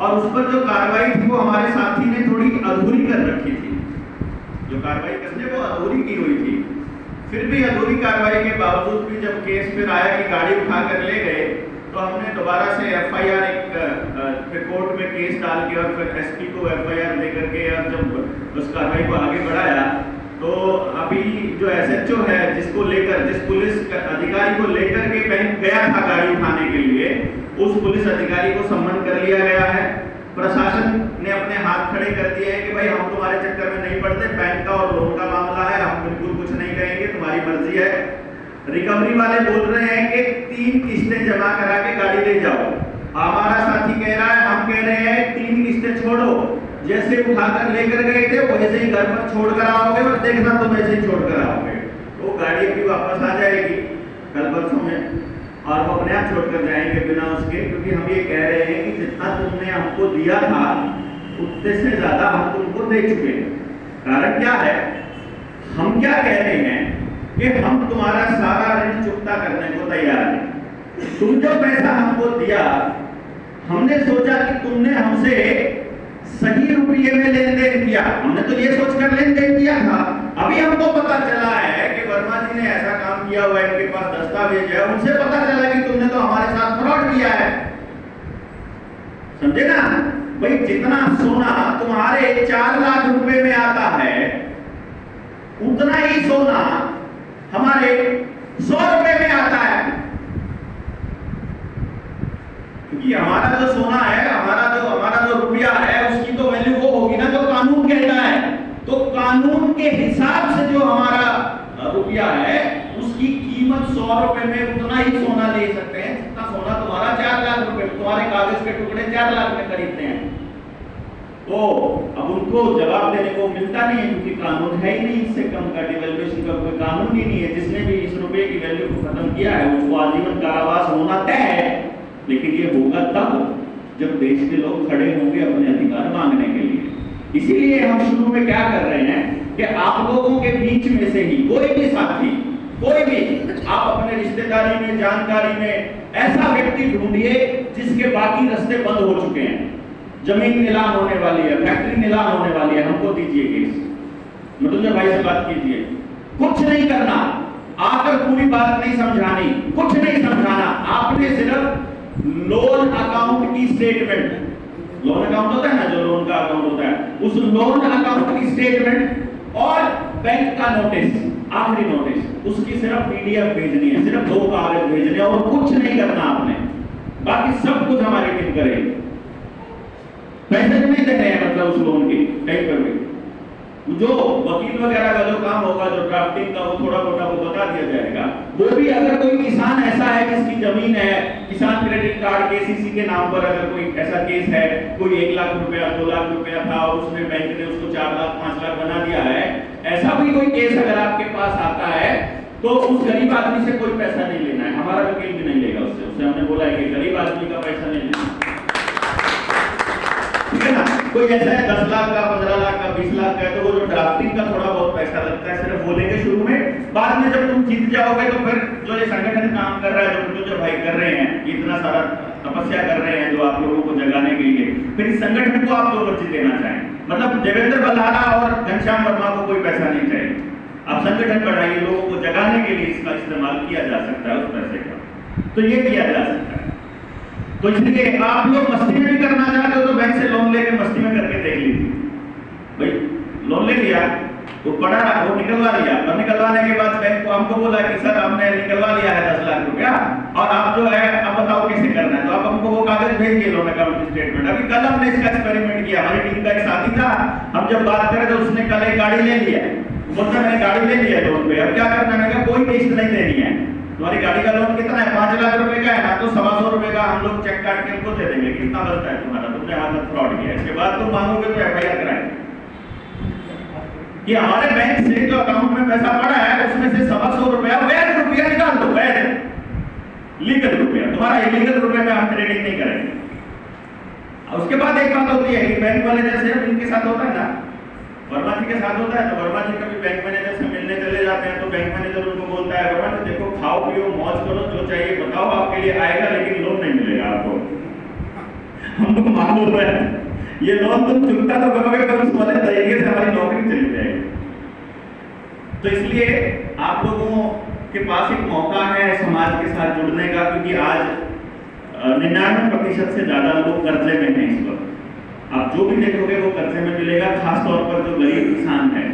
और उस पर जो कार्रवाई थी वो हमारे साथी ने थोड़ी अधूरी कर रखी थी, जो कार्रवाई करने वो अधूरी की हुई थी। फिर भी अधूरी कार्रवाई के बावजूद भी जब केस फिर आया कि गाड़ी उठा कर ले गए, तो हमने दोबारा से FIR फिर कोर्ट में केस डाल के और फिर SP को FIR दे करके और जब उस कार्रवाई को आगे बढ़ाया, तो अभी जो SHO है जिसको लेकर, जिस पुलिस अधिकारी को लेकर के बैंक गया था गाड़ी उठाने के लिए, उस पुलिस अधिकारी को सम्मन कर लिया गया है। प्रशासन ने अपने हाथ खड़े कर दिए हैं कि भाई हम तुम्हारे चक्कर में नहीं पड़ते, बैंक का और लोन का मामला है, हम बिल्कुल कुछ नहीं कहेंगे, तुम्हारी मर्जी है। रिकवरी वाले बोल रहे हैं कि 3 किस्तें जमा करा के गाड़ी ले जाओ। हमारा साथी कह रहा है, हम कह रहे हैं 3 किस्तें छोड़ो, जैसे उठाकर लेकर गए थे वैसे ही घर पर छोड़ कर आओगे और देखना तुम ऐसे ही छोड़ कर आओगे। तो गाड़ी अभी वापस आ जाएगी कल परसों में और वो अपने आप छोड़कर जाएंगे बिना उसके, क्योंकि हम ये कह रहे हैं कि जितना तुमने हमको दिया था उतने से ज्यादा हम तुमको दे चुके हैं। कारण क्या है, हम क्या कह रहे हैं कि हम तुम्हारा सारा ऋण चुकता करने को तैयार हैं। तुम जो पैसा हमको दिया, हमने सोचा कि तुमने हमसे सही रुपये में लेन देन किया, हमने तो ये सोचकर लेन देन किया था। अभी हमको पता चला है कि वर्मा जी ने ऐसा काम किया हुआ है, इनके पास दस्तावेज है, उनसे पता चला कि तुमने तो हमारे साथ फ्रॉड किया है। समझे ना भाई, जितना सोना तुम्हारे 4 लाख रुपए में आता है, उतना ही सोना हमारे 100 रुपए में आता है। क्योंकि हमारा जो सोना है, हमारा जो रुपया है, उसकी तो वैल्यू वो होगी ना जो कानून कहता है। तो कानून के हिसाब से जो हमारा रुपया है, उसकी कीमत 100 रुपए में उतना ही सोना ले सकते हैं जितना सोना तुम्हारा 4 लाख रुपए, तुम्हारे कागज के टुकड़े 4 लाख में खरीदते हैं। तो अब उनको जवाब देने को मिलता नहीं है, क्योंकि कानून है ही नहीं इससे कम का, डिवैल्यूएशन का कोई कानून ही नहीं है। जिसने भी इस रुपये की वैल्यू को खत्म किया है उसको आजीवन कारावास होना तय है। लेकिन ये होगा तब जब देश के लोग खड़े होंगे अपने अधिकार मांगने के लिए। इसीलिए हम शुरू में क्या कर रहे हैं कि आप लोगों के बीच में से ही कोई भी साथी, कोई भी, आप अपने रिश्तेदारी में, जानकारी में ऐसा व्यक्ति ढूंढिए जिसके बाकी रास्ते बंद हो चुके हैं। जमीन नीलाम होने वाली है, फैक्ट्री नीलाम होने वाली है, हमको दीजिए केस, मृत्युंजय भाई से बात कीजिए। कुछ नहीं करना, आकर पूरी बात नहीं समझानी, कुछ नहीं समझाना, आपने सिर्फ लोन अकाउंट की स्टेटमेंट, लोन अकाउंट होता है ना, जो लोन का अकाउंट होता है, उस लोन अकाउंट की स्टेटमेंट और बैंक का नोटिस, आखिरी नोटिस, उसकी सिर्फ PDF भेजनी है, सिर्फ 2 कागज भेजने हैं और कुछ नहीं करना आपने। बाकी सब कुछ हमारी टीम करेगी। पैसे नहीं दे रहे हैं मतलब उस लोन के कहीं पर भी। जो वकील वगैरह का जो काम होगा, जो ड्राफ्टिंग का, वो थोड़ा मोटा वो बता दिया जाएगा। वो भी अगर कोई किसान ऐसा है जिसकी जमीन है, किसान क्रेडिट कार्ड KCC के नाम पर अगर कोई ऐसा केस है, कोई 1 लाख रुपया 2 लाख रुपया था और उसने बैंक ने उसको 4 लाख 5 लाख बना दिया है, ऐसा भी कोई केस अगर आपके पास आता है तो उस गरीब आदमी से कोई पैसा नहीं लेना है, हमारा वकील भी नहीं लेगा उससे हमने बोला है कि गरीब आदमी का पैसा नहीं लेना, ठीक है ना। कोई ऐसा है 10 लाख का, 15 लाख का, 20 लाख का है, तो वो जो ड्राफ्टिंग का थोड़ा बहुत पैसा लगता है सिर्फ वो लेंगे शुरू में। बाद में जब तुम जीत जाओगे तो फिर जो ये संगठन काम कर रहा है, जो भाई कर रहे हैं, इतना सारा तपस्या कर रहे हैं जो आप लोगों को जगाने के लिए, फिर इस संगठन को आप लोग अर्जी देना चाहें। मतलब देवेंद्र बल्लारा और घनश्याम वर्मा को कोई पैसा नहीं चाहिए, आप संगठन बढ़ाइए, लोगों को जगाने के लिए इसका इस्तेमाल किया जा सकता है उस पैसे का, तो ये किया जा सकता है। तो इसलिए आप लोग मस्ती में भी करना चाहते हो तो बैंक से लोन लेके मस्ती में करके देख लीजिए। भाई लोन ले लिया, वो पड़ा, वो निकलवा लिया, और निकलवाने के बाद बैंक को हमको बोला कि सर हमने निकलवा लिया है 10 लाख रुपया और आप जो है अब बताओ कैसे करना है, तो आप हमको वो कागज भेज दिए लोन अकाउंट स्टेटमेंट। अभी कल हमने इसका एक्सपेरिमेंट किया, हमारी टीम का एक साथी था, हम जब बात करें तो उसने कल एक गाड़ी ले लिया, बोलता मैंने गाड़ी ले लिया लोन पे, अब क्या करना है, कोई किस्त नहीं देनी है, तुम्हारी गाड़ी का लोन कितना है, 5 लाख रुपए का है ना, तो 125 रुपए का हम लोग चेक काट के उनको दे देंगे, कितना बचता है तुम्हारा, तुमने हमारे साथ फ्रॉड किया। इसके बाद तुम मांगोगे तो FIR कराएंगे कि हमारे बैंक से जो अकाउंट में पैसा पड़ा है उसमें से 125 रुपया वैध रुपया निकाल दो, वैध लीगल रुपया, तुम्हारा इलीगल रुपये में हम ट्रेडिंग नहीं करेंगे। उसके बाद एक बात होती है कि बैंक वाले जैसे इनके साथ होता है ना, वर्मा जी के साथ होता है, तो वर्मा जी कभी बैंक मैनेजर से मिलने चले जाते हैं तो बैंक मैनेजर उनको बोलता है वर्मा जी देखो खाओ पियो मौज करो, जो चाहिए बताओ, आपके लिए आएगा लेकिन लोन नहीं मिलेगा आपको। हमको मालूम है ये लोन तुम चुकता तो करोगे पर उस वाले तरीके से हमारी नौकरी चली जाएगी। तो इसलिए आप लोगों के पास एक मौका है समाज के साथ जुड़ने का, क्योंकि आज 99% से ज्यादा लोग कर्जे में हैं इस वक्त। आप जो भी देखोगे वो कर्जे में मिलेगा। खास तौर पर जो गरीब किसान है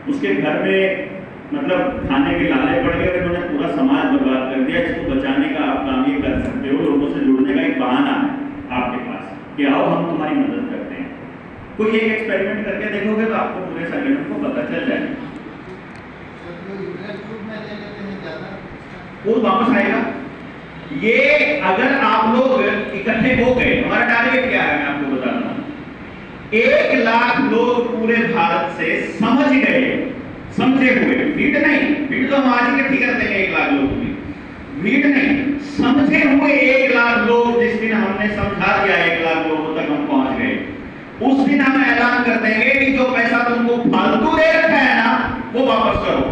उसके घर में मतलब खाने के लाले पड़ गए, उन्होंने पूरा समाज बर्बाद कर दिया। इसको बचाने का आप काम ये कर सकते हो, लोगों से जुड़ने का एक बहाना है आपके पास कि आओ हम तुम्हारी मदद करते हैं। कोई एक एक्सपेरिमेंट करके देखोगे तो आपको पूरे सर्किट को पता चल जाएगा। वो वापस आएगा। ये अगर आप लोग इकट्ठे हो गए, हमारा टारगेट क्या है मैं आपको बताता हूं, 1 लाख लोग पूरे भारत से समझ गए, समझे हुए, भीड़ नहीं, भीड़ तो हम आज इकट्ठी कर देंगे 1 लाख लोग की, भीड़ नहीं, समझे हुए 1 लाख लोग। जिस दिन हमने समझा दिया 1 लाख लोगों तक हम पहुंच गए, उस दिन हम ऐलान कर देंगे कि जो पैसा तुमको फालतू दे रखा है ना वो वापस करो।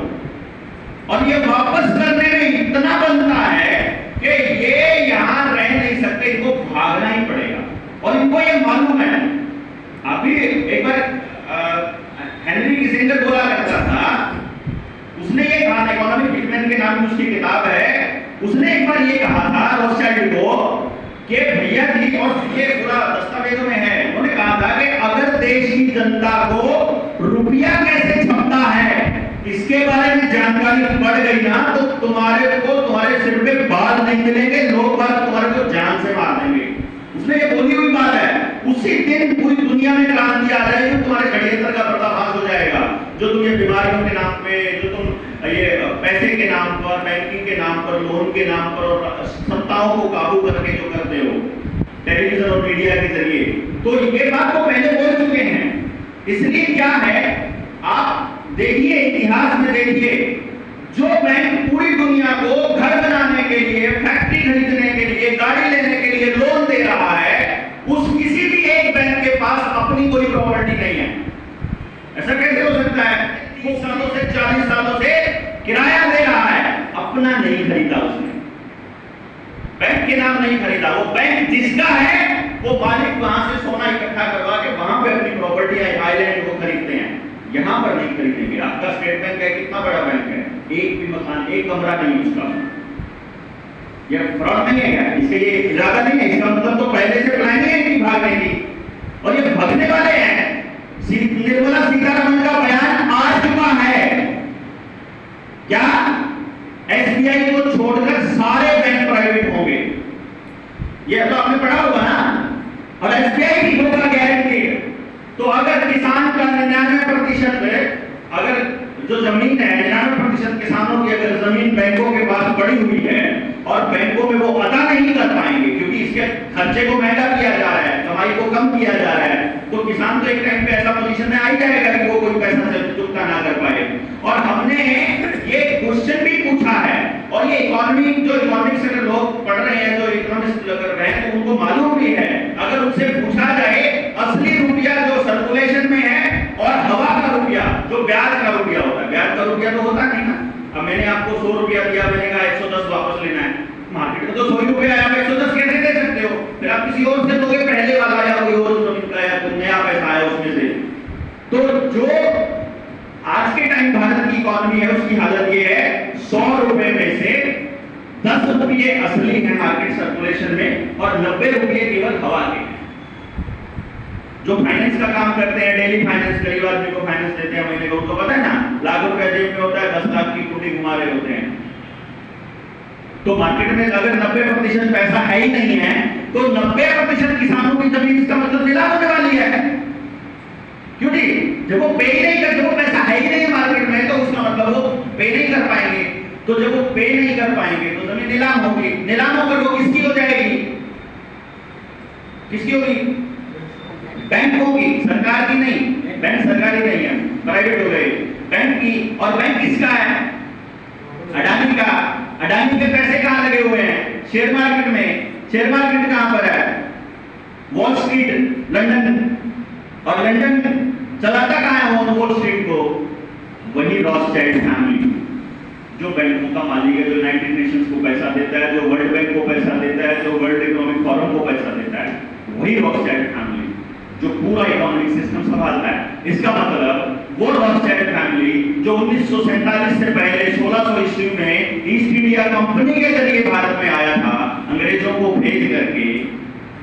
और ये वापस करने में इतना बनता है कि ये यहां रह नहीं सकते, इनको भागना ही पड़ेगा। और इनको ये मालूम है। अभी एक बार हेनरी किसिंजर बोला करता था, उसने ये कहा, इकोनॉमिक हिटमैन के नाम की उसकी किताब है, उसने एक बार ये कहा था रॉथशाइल्ड को कि भैया जी, और ये पूरा दस्तावेजों में है, उन्होंने कहा था कि अगर देश की जनता को रुपया कैसे छपता है इसके बारे में जानकारी बढ़ गई ना तो तुम्हारे सिर पे बाल नहीं मिलेंगे, लोग बात तुम्हारे को जान से मार देंगे। उसने ये बोली हुई बात है। उसी दिन पूरी दुनिया में क्रांति आ जाएगी, तुम्हारे षड्यंत्र का पर्दाफाश हो जाएगा। जो तुम ये बीमारियों के नाम पे, जो तुम ये पैसे के नाम पर, बैंकिंग के नाम पर, लोन के नाम पर और सत्ताओं को काबू करके जो करते हो टेलीविजन और मीडिया के जरिए, तो ये बात को पहले बोल चुके हैं। इसलिए क्या है, आप देखिए, इतिहास में देखिए, जो बैंक पूरी दुनिया को घर बनाने के लिए, फैक्ट्री खरीदने के लिए, गाड़ी लेने के लिए लोन दे रहा है, उस किसी भी एक बैंक के पास अपनी कोई प्रॉपर्टी नहीं है। ऐसा कैसे हो सकता है? 30 सालों से 40 सालों से किराया दे रहा है, अपना नहीं खरीदा उसने, बैंक के नाम नहीं खरीदा। वो बैंक जिसका है वो मालिक वहां से सोना इकट्ठा करवा के वहां पे अपनी प्रॉपर्टी आइलैंड को खरीदते हैं, यहां पर नहीं खरीदेंगे। आपका स्टेट बैंक है, कितना बड़ा बैंक है, एक भी मकान, एक कमरा नहीं उसका। यह फ्रॉड नहीं है, इसके ये इरादा नहीं है, इसका मतलब तो पहले से प्लानिंग है कि भागने की, और ये भागने वाले हैं। निर्मला सीतारमण का बयान आ चुका है, क्या एसबीआई को छोड़कर सारे बैंक प्राइवेट होंगे, ये तो आपने पढ़ा होगा ना, और एसबीआई भी होगा गारंटीड। तो अगर किसान का 99% अगर जो जमीन है, 99% किसानों की अगर जमीन बैंकों के पास पड़ी हुई है और बैंकों में वो अदा नहीं कर पाएंगे क्योंकि इसके खर्चे को महंगा किया जा रहा है, कमाई को कम किया जा रहा है, तो किसान तो एक टाइम पे ऐसा पोजीशन में आ ही जाएगा कि वो कोई पैसा चुकता ना कर पाए। और हमने ये क्वेश्चन भी पूछा है, और ये इकोनॉमिक्स से लोग पढ़ रहे हैं, जो इकोनॉमिस्ट कर रहे हैं, तो उनको मालूम भी है। अगर उनसे पूछा जाए असली रुपया जो सर्कुलेशन में है और हवा का रुपया जो ब्याज का रुपया होता है, ब्याज का रुपया तो होता नहीं ना। अब मैंने आपको 100 रुपया दिया, मैंने कहा 110 वापस लेना है, मार्केट में तो 100 रुपया आया, 110 कैसे दे सकते हो? फिर आप किसी और से दोगे, पहले वाला या कोई और जमीन का या कोई नया पैसा आया उसमें से। तो जो आज के टाइम भारत की इकोनॉमी है उसकी हालत ये है, 100 रुपए में से 10 रुपये असली है मार्केट सर्कुलेशन में और 90 रुपये केवल हवा के। जो फाइनेंस का काम करते हैं, डेली फाइनेंस, गरीब आदमी को फाइनेंस देते हैं महीने को, उनको पता है ना, लाख रुपया जेब में होता है, 10 लाख की कुटी घुमा रहे होते हैं। तो मार्केट में अगर 90% पैसा है ही नहीं है तो 90% किसानों की जमीन इसका मतलब नीलाम होने वाली है। क्योंकि जब वो पे ही नहीं कर, जब वो पैसा है ही नहीं मार्केट में, तो उसका मतलब वो पे नहीं कर पाएंगे। तो जब वो पे नहीं कर पाएंगे तो जमीन नीलाम होगी, नीलाम होकर वो किसकी हो जाएगी? किसकी होगी? बैंक होगी, सरकार की नहीं। बैंक सरकारी नहीं है, प्राइवेट हो गई बैंक की। और बैंक किसका है? अडानी का। अडानी के पैसे कहां लगे हुए हैं? शेयर मार्केट में। शेयर मार्केट कहां पर है? Wall street, London. और लंदन चलाता कहां है वॉल स्ट्रीट को? वही रॉथशाइल्ड फैमिली, जो बैंकों का मालिक है, जो यूनाइटेड नेशंस को पैसा देता है, जो वर्ल्ड बैंक को पैसा देता है, जो वर्ल्ड इकोनॉमिक फोरम को पैसा देता है, वही वही रॉथस्चाइल्ड फैमिली जो पूरा इकोनॉमिक सिस्टम संभालता है। इसका मतलब वो रॉथस्चाइल्ड फैमिली जो 1947 से पहले 1600 ईस्वी में ईस्ट इंडिया कंपनी के जरिए भारत में आया था अंग्रेजों को भेज करके,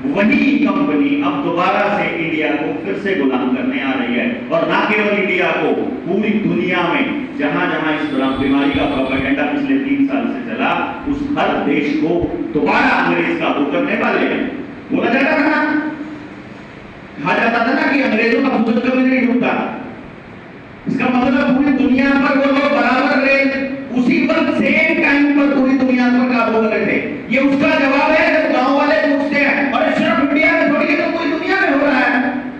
वही कंपनी अब दोबारा से इंडिया को फिर से गुलाम करने आ रही है। और ना केवल इंडिया को, पूरी दुनिया में जहां जहां इस बीमारी का प्रोपेगेंडा पिछले 3 साल से चला, उस हर देश को दोबारा अंग्रेज काबू करने वाले हैं। बोला जाता था ना, कहा जाता था ना कि अंग्रेजों का सूरज कभी नहीं डूबता। इसका मतलब पूरी दुनिया पर वो लोग बराबर रहे, उसी वक्त सेम टाइम पर पूरी दुनिया पर काबू कर रहे थे। ये उसका जवाब है जब गांव वाले पूछते हैं, और सिर्फ इंडिया में थोड़ी, ये तो पूरी दुनिया में हो रहा है,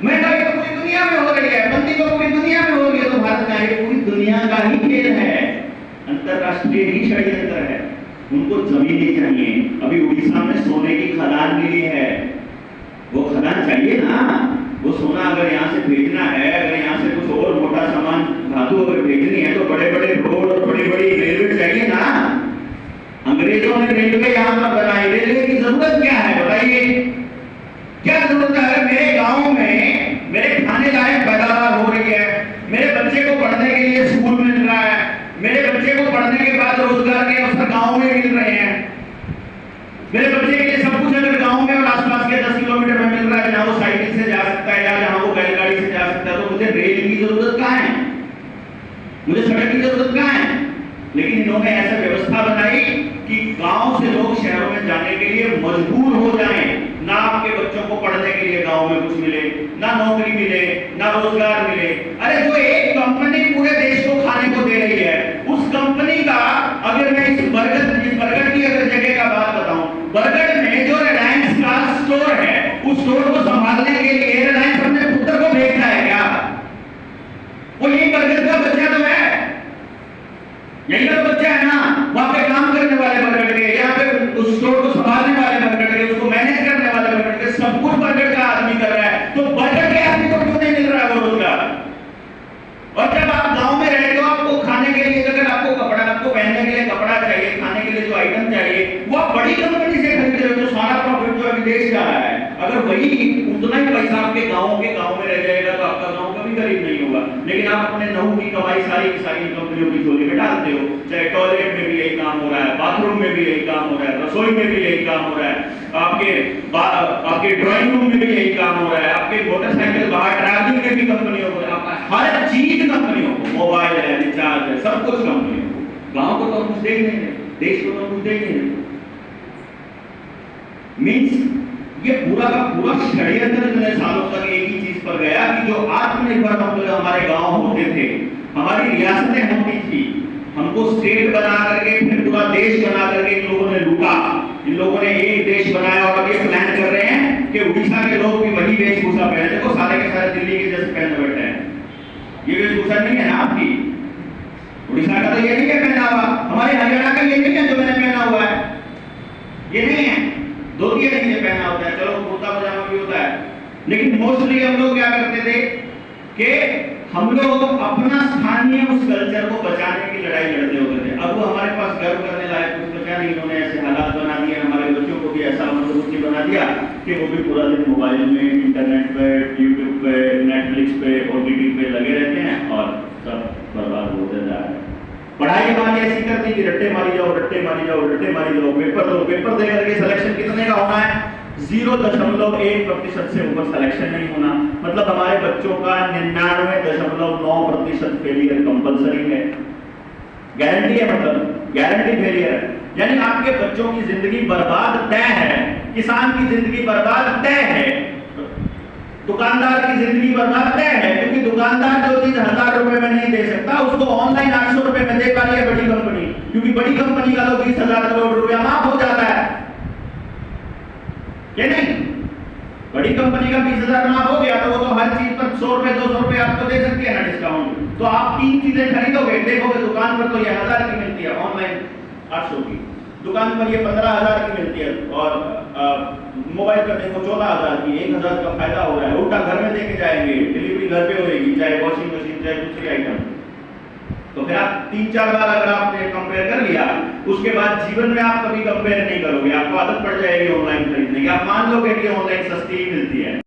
महंगाई तो पूरी दुनिया में हो रही है, मंदी तो पूरी दुनिया में हो रही है, तो भारत का ये पूरी दुनिया का ही खेल है, अंतरराष्ट्रीय ही षड्यंत्र है। उनको जमीन ही चाहिए। अभी उड़ीसा में सोने की खदान मिली है, वो खदान चाहिए ना। वो सोना अगर यहाँ से भेजना है, अगर यहाँ से कुछ और मोटा सामान धातु अगर भेजनी है, तो बड़े बड़े रोड और बड़ी बड़ी रेलवे चाहिए ना। अंग्रेजों ने रेलवे यहाँ पर बनाई, रेलवे की जरूरत क्या है बताइए? क्या जरूरत है? मेरे गांव में मेरे खाने लायक पैदावार हो रही है, मेरे बच्चे को पढ़ने के लिए स्कूल मिल रहा है, मेरे बच्चे को पढ़ने के बाद रोजगार के अवसर गांव में मिल रहे हैं, मेरे बच्चे के लिए सब कुछ अगर गांव में और आसपास के 10 किलोमीटर में मिल रहा है, जहां वो साइकिल से जा सकता है या जहां वो बैलगाड़ी से जा सकता है, तो मुझे रेल की जरूरत कहां है? मुझे सड़क की जरूरत कहां है? लेकिन इन्होंने ऐसा व्यवस्था बनाई कि गांव से लोग शहरों में जाने के लिए मजबूर हो जाएं। ना आपके बच्चों को पढ़ने के लिए गांव में कुछ मिले, ना नौकरी मिले, ना रोजगार मिले। अरे जो एक कंपनी पूरे देश को खाने को दे रही है, उस कंपनी का, अगर मैं इस बरगढ़ की अगर जगह का बात बताऊं, बरगढ़ में जो रिलायंस का स्टोर है, उस स्टोर को संभालने के लिए रिलायंस अपने पुत्र को भेजता है क्या? वो यही बरगढ़ का बच्चा तो है, यही तो बच्चा है ना, वहां पे काम करने वाले बरगढ़ के, यहाँ पे उस स्टोर को संभालने वाले बरगढ़ के, उसको मैनेज करने वाले बरगढ़ के, सब कुछ बरगढ़ का आदमी कर रहा है। तो बरगढ़ के आदमी को क्यों नहीं मिल रहा है वो रोजगार? और जब आप गांव में रहते हो, आपको खाने के लिए, अगर आपको कपड़ा, आपको पहनने के लिए कपड़ा चाहिए, खाने के लिए जो आइटम चाहिए, वो आप बड़ी कंपनी से खरीद रहे हो, जो सारा प्रॉफिट जो विदेश जा रहा है। अगर वही उतना ही पैसा आपके गांव में रह जाएगा, तो आपका गांव कभी गरीब नहीं होगा। लेकिन आप अपने नहू की कमाई सारी की सारी कंपनियों की झोली में डालते हो। चाहे टॉयलेट में भी यही काम हो रहा है, बाथरूम में भी यही काम हो रहा है, रसोई में भी यही काम हो रहा है, आपके ड्राइंग रूम में भी यही काम हो रहा है, आपके मोटरसाइकिल बाहर ट्रैवलिंग में भी कंपनियों को, हर चीज कंपनियों को, मोबाइल है, रिचार्ज है, सब कुछ कंपनियों को। गांव को तो कुछ दे ही नहीं रहे, देश को तो कुछ दे ही नहीं रहे। मीन्स ये पूरा का पूरा षड्यंत्र जो है सालों तक एक ही चीज पर गया कि जो आत्मनिर्भर हमारे गांव होते थे, हमारी रियासतें होती थी, हमको स्टेट बना करके फिर पूरा देश बना करके इन लोगों ने लूटा। इन लोगों ने एक देश बनाया और अब ये प्लान कर रहे हैं कि उड़ीसा के लोग भी वही वेशभूषा पहने। देखो सारे के सारे दिल्ली के जैसे पहने बैठे हैं, ये वेशभूषा नहीं है ना आपकी। उड़ीसा का तो ये नहीं है पहना हुआ, हमारे हरियाणा का ये नहीं है जो मैंने पहना हुआ है, ये नहीं है। धोती नहीं है पहना होता है, चलो कुर्ता पजामा भी होता है, लेकिन मोस्टली हम लोग क्या करते थे कि हम लोग अपना स्थानीय उस कल्चर को बचाने की लड़ाई लड़ते होते थे। अब वो हमारे पास गर्व करने लायक कुछ बचा नहीं, इन्होंने ऐसे हालात बना दिए, हमारे बच्चों को भी ऐसा मंदबुद्धि बना दिया कि वो भी पूरा दिन मोबाइल में, इंटरनेट पे, यूट्यूब पे, नेटफ्लिक्स पे, ओटीटी पे लगे रहते हैं और सब बर्बाद होते जा रहे हैं। पढ़ाई हमारी ऐसी कर दी कि रट्टे मारी जाओ, रट्टे मारी जाओ, रट्टे मारी जाओ, पेपर दो, पेपर दे करके सिलेक्शन कितने का होना है? 0.1% से ऊपर सिलेक्शन नहीं होना। मतलब हमारे बच्चों का 99.9% फेलियर कंपलसरी है, गारंटी है, मतलब गारंटी फेलियर है। यानी आपके बच्चों की जिंदगी बर्बाद तय है, किसान की जिंदगी बर्बाद तय है, दुकानदार की जिंदगी बर्बाद तय है, क्योंकि दुकानदार जो चीज 1000 रुपए में नहीं दे सकता उसको ऑनलाइन 800 रुपए में दे पा रही है बड़ी कंपनी, क्योंकि बड़ी कंपनी का तो 20,000 करोड़ रुपया माफ हो जाता है, ये नहीं? बड़ी कंपनी का 20,000 माफ हो गया तो वो तो हर चीज पर 100 रुपए 200 रुपए आपको दे सकती है ना डिस्काउंट। तो आप 3 चीजें खरीदोगे, देखोगे दुकान पर तो ये 1000 की मिलती है, ऑनलाइन 800 की, दुकान पर ये 15,000 की मिलती है, और मोबाइल पर देखो 14,000 की, 1,000 का फायदा हो रहा है। उल्टा घर में देके जाएंगे, डिलीवरी घर पे होगी, चाहे वॉशिंग मशीन चाहे दूसरी आइटम। तो फिर आप 3-4 बार अगर आपने कंपेयर कर लिया उसके बाद जीवन में आप कभी कंपेयर नहीं करोगे, आपको आदत पड़ जाएगी ऑनलाइन खरीदने की, आप मान लोगे कि ऑनलाइन सस्ती ही मिलती है।